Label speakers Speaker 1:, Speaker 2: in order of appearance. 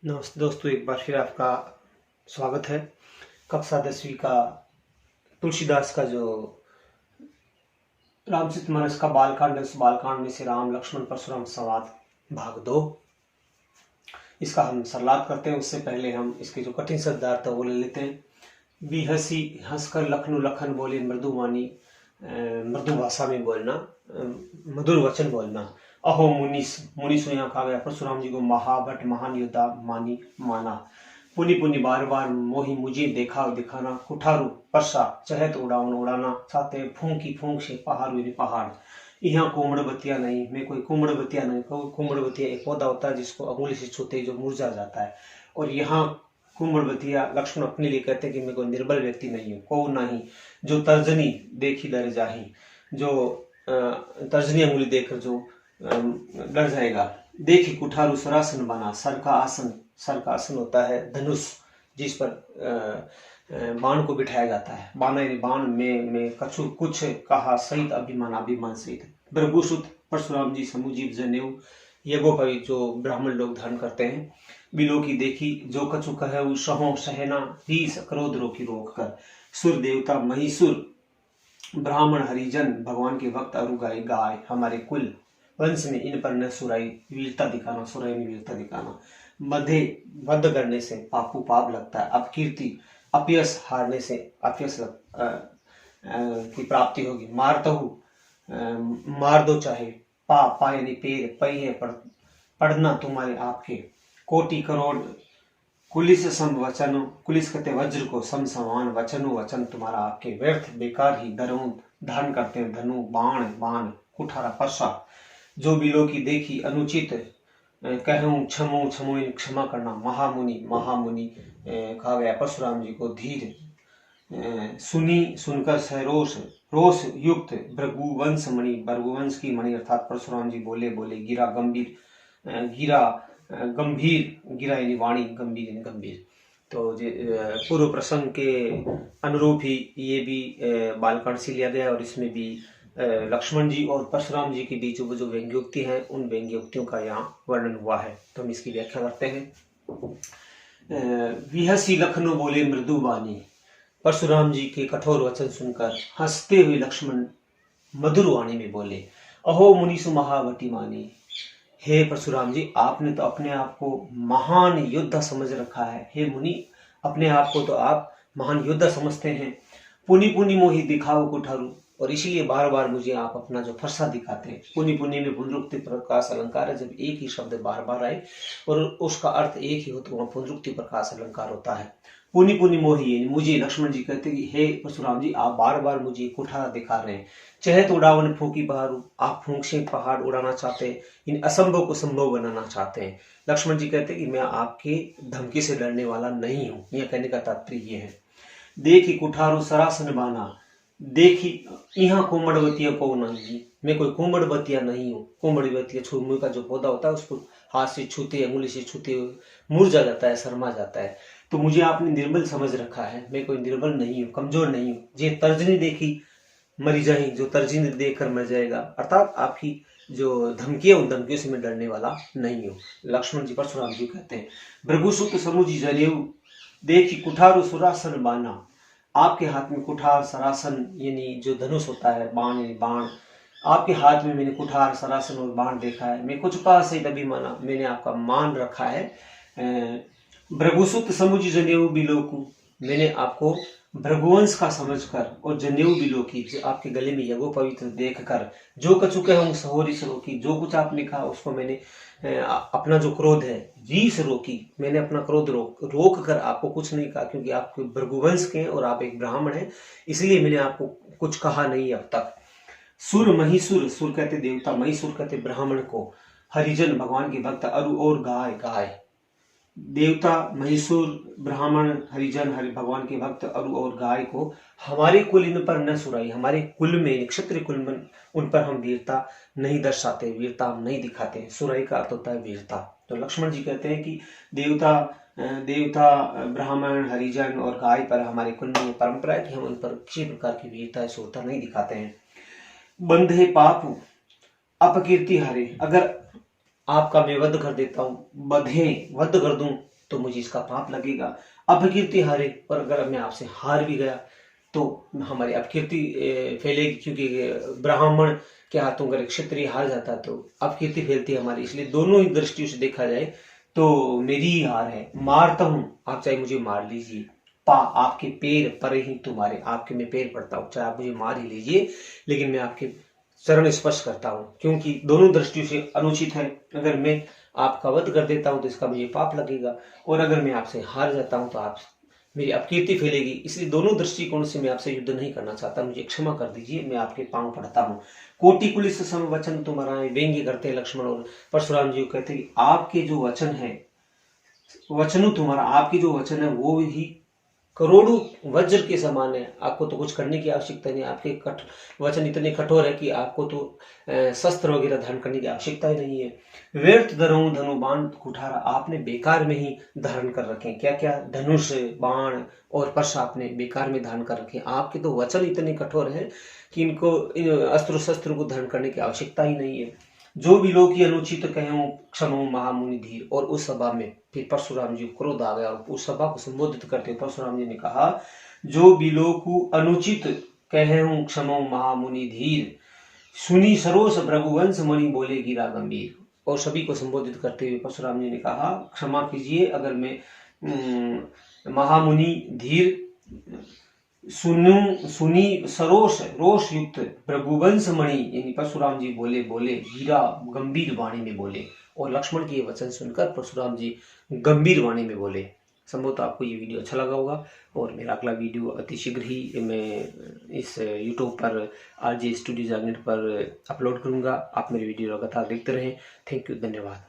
Speaker 1: नमस्ते दोस्तों, एक बार फिर आपका स्वागत है। कक्षा 10वीं का तुलसीदास का जो रामचरितमानस का बालकांड है, उस बालकांड में से राम लक्ष्मण परशुराम संवाद भाग 2, इसका हम सरलाप करते हैं। उससे पहले हम इसके जो कठिन शब्दार्थ है वो ले लेते हैं। भी हंसी हंसकर लखनऊ लखन बोले मृदुवाणी, मृदु भाषा में बोलना, मधुर वचन बोलना। अहो मुनीस, मुनीस यहाँ कहा गया परशुराम जी को महाभट महान योद्धा मानी माना। पुनि पुनि बार बार मोही मुझे देखा दिखाना, कुठारू परसा चहत उड़ावन उड़ाना चाहते, फूंकी फूंक से पहाड़ हुई पहाड़। यहाँ कोमड़बतिया नहीं, मैं कोई कोमड़बतिया नहीं। कोमड़बतिया एक पौधा होता है जिसको अंगुली से छूते जो मुरझा जाता है, और यहाँ कुमड़बतिया लक्ष्मण अपने लिए कहते हैं कि मैं कोई निर्बल व्यक्ति नहीं हूँ, को नहीं जो तर्जनी देखी डर जाही, जो तर्जनी अंगुली देखकर जो डर जाएगा। देखी कुठारू सरासन बना, सर का आसन होता है धनुष, जिस पर बाण को बिठाया जाता है। बाण बाण में कछु कुछ कहा सहित अभिमान, अभिमान सहित। भृगुसुत परशुराम जी समुजीव जनेऊ, यज्ञोपवी जो ब्राह्मण लोग धारण करते हैं। बिलो की देखी जो कछु कहे सहो सहना, ही क्रोध रोकी रोक कर। सुर देवता महिसुर ब्राह्मण हरिजन भगवान के भक्त अरु गाय गाय, हमारे कुल वंश में इन पर न सुराई वीरता दिखाना, सुराई में वीरता दिखाना। मधे वध करने से पापू पाप लगता है। अपकीर्ति अपयस हारने से अपयस की प्राप्ति होगी। मार दो चाहे, पा यानी पैर, पई है पढ़ना तुम्हारे आपके। कोटि करोड़ कुलिस सम वचन, कुलिस कहते वज्र को, सम समान वचनो वचन तुम्हारा आपके। व्यर्थ बेकार ही धरुन धारण करते हैं, धनु बाण बाण कुठारा परसा। जो बिलो की देखी अनुचित कहूं क्षमो क्षमो क्षमा करना। महामुनि महामुनि कहा गया परशुराम जी को धीर। सुनी सुनकर सरोष रोष युक्त भृगुवंश मणि, भृगुवंश की मणि अर्थात परशुराम जी बोले बोले। गिरा गंभीर, गिरा गंभीर, गिरा यानी वाणी, गंभीर यानी गंभीर। तो पूर्व प्रसंग के अनुरूप ही ये भी बालकांड से लिया गया, और इसमें भी लक्ष्मण जी और परशुराम जी के बीच जो व्यंग्योक्ति हैं, उन व्यंग्योक्तियों का यहाँ वर्णन हुआ है। तो हम इसकी व्याख्या करते हैं। विहसी लखनऊ बोले मृदु वाणी, परशुराम जी के कठोर वचन सुनकर हंसते हुए लक्ष्मण मधुर वाणी में बोले। अहो मुनीसु महावटी मानी, हे परशुराम जी, आपने तो अपने आप को महान योद्धा समझ रखा है। हे मुनि, अपने आप को तो आप महान योद्धा समझते हैं। पुनि पुनि मोहि दिखाओ कुठारू, और इसीलिए बार बार मुझे आप अपना जो फरसा दिखाते हैं। पुनि पुनि में पुनरुक्ति प्रकाश अलंकार है, जब एक ही शब्द बार बार आए और उसका अर्थ एक ही हो तो वह पुनरुक्ति प्रकाश अलंकार होता है। पुनि पुनि मोहि, मुझे लक्ष्मण जी कहते कि हे परशुराम जी, आप बार बार मुझे कुठारा दिखा रहे हैं। चहत उड़ावन फूकी बहारू, आप फूंक से पहाड़ उड़ाना चाहते हैं, इन असंभव को संभव बनाना चाहते हैं। लक्ष्मण जी कहते कि मैं आपके धमकी से डरने वाला नहीं हूं। यह कहने का तात्पर्य यह है। देखी कुठारू सरासन बाना, देखी यहाँ कोमड़बतिया को नहीं, मैं कोई कोमड़बतिया नहीं हूँ। कोमड़बतिया छूने का जो पौधा होता है उसको हाथ से छूते, अंगुली से छूते मुरझा जाता है, शर्मा जाता है। तो मुझे आपने निर्बल समझ रखा है, मैं कोई निर्बल नहीं हूँ, कमजोर नहीं हूँ। जे तर्जनी देखी मरी जाही, जो तर्जनी देखकर मर जाएगा, अर्थात आपकी जो धमकियां, उन धमकियों से मैं डरने वाला नहीं हूँ। लक्ष्मण जी परशुराम जी कहते हैं। भृगुसुत समुझी जनेऊ, देखी कुठारू सुरासन बाना, आपके हाथ में कुठार सरासन यानी जो धनुष होता है, बाण यानी बाण, आपके हाथ में मैंने कुठार सरासन और बाण देखा है। मैं कुछ कहा सही तभी माना, मैंने आपका मान रखा है। भृगुसुत समुझ जनेऊ बिलोकू, मैंने आपको भृगुवंश का समझकर और जनेऊ बिलो की, जो आपके गले में यज्ञोपवीत देखकर, जो कछु कहूं सहोरी से रोकी, जो कुछ आपने कहा उसको मैंने अपना जो क्रोध है जी से रोकी। मैंने अपना क्रोध रोक कर आपको कुछ नहीं कहा, क्योंकि आप भृगुवंश के हैं और आप एक ब्राह्मण हैं, इसलिए मैंने आपको कुछ कहा नहीं अब तक। सुर महिसुर, सुर कहते देवता, महिसुर कहते ब्राह्मण को, हरिजन भगवान के भक्त, अरु और गाय गाय। देवता महिषुर ब्राह्मण हरिजन हरि भगवान के भक्त अरु और गाय को हमारे कुल इन पर न सुराई, हमारे कुल में क्षत्रिय कुल में उन पर हम वीरता नहीं दर्शाते, वीरता हम नहीं दिखाते। सुराई का अर्थ होता है वीरता। तो लक्ष्मण जी कहते हैं कि देवता ब्राह्मण हरिजन और गाय पर हमारे कुल में परंपरा है कि हम उन पर किसी प्रकार की वीरता शूरता नहीं दिखाते हैं। बंधे पाप अपकीर्ति हरे, अगर आपका मैं वध कर देता हूँ, वध कर दूं तो मुझे इसका पाप लगेगा। अपकीर्ति हारे, और अगर मैं आपसे हार भी गया तो हमारी अपकीर्ति फैलेगी, क्योंकि ब्राह्मण के हाथों अगर क्षत्रिय हार जाता तो अपकीर्ति फैलती है हमारी। इसलिए दोनों ही दृष्टियों से देखा जाए तो मेरी ही हार है। मारता हूं, आप चाहे मुझे मार लीजिए, आपके पैर पर ही तुम्हारे, आपके मैं पैर पड़ता हूँ, चाहे आप मुझे मार ही लीजिए, लेकिन मैं आपके चरण स्पर्श करता हूँ, क्योंकि दोनों दृष्टियों से अनुचित है। अगर मैं आपका वध कर देता हूं तो इसका मुझे पाप लगेगा, और अगर मैं आपसे हार जाता हूं तो आप मेरी अपकीर्ति फैलेगी। इसलिए दोनों दृष्टिकोण से मैं आपसे युद्ध नहीं करना चाहता, मुझे क्षमा कर दीजिए, मैं आपके पांव पड़ता हूँ। कोटि कुलिस सम वचन तुम्हारा, व्यंग्य करते हैं लक्ष्मण और परशुराम जी कहते हैं कि आपके जो वचन है, वचन तुम्हारा, आपके जो वचन है वो ही करोड़ों वज्र के समान है। आपको तो कुछ करने की आवश्यकता नहीं, आपके वचन इतने कठोर है कि आपको तो शस्त्र वगैरह धारण करने की आवश्यकता ही नहीं है। व्यर्थ धनु धनु बाण कुठारा, आपने बेकार में ही धारण कर रखे। क्या क्या? धनुष, बाण और पर्श आपने बेकार में धारण कर रखे। आपके तो वचन इतने कठोर है कि इनको, इन अस्त्र शस्त्र को धारण करने की आवश्यकता ही नहीं है। जो भी लोग की अनुचित कहूं क्षमो महामुनि धीर। और उस सभा में फिर परशुराम जी को क्रोध आ गया, और उस सभा को संबोधित करते परशुराम जी ने कहा, जो भी लोग को अनुचित कहूं क्षमो महामुनि धीर, सुनी सरोस भृगुवंश मणि बोले गिरा गंभीर। और सभी को संबोधित करते हुए परशुराम जी ने कहा, क्षमा कीजिए अगर मैं महामुनि धीर, सुनी सरोष रोष युक्त भृगुवंश मणि, यानी परशुराम जी बोले वीरा गंभीर वाणी में बोले। और लक्ष्मण के ये वचन सुनकर परशुराम जी गंभीर वाणी में बोले। संभवतः आपको ये वीडियो अच्छा लगा होगा, और मेरा अगला वीडियो अति शीघ्र ही मैं इस यूट्यूब पर RJ स्टूडियो जागनेट पर अपलोड करूंगा। आप मेरे वीडियो लगातार देखते रहें। थैंक यू, धन्यवाद।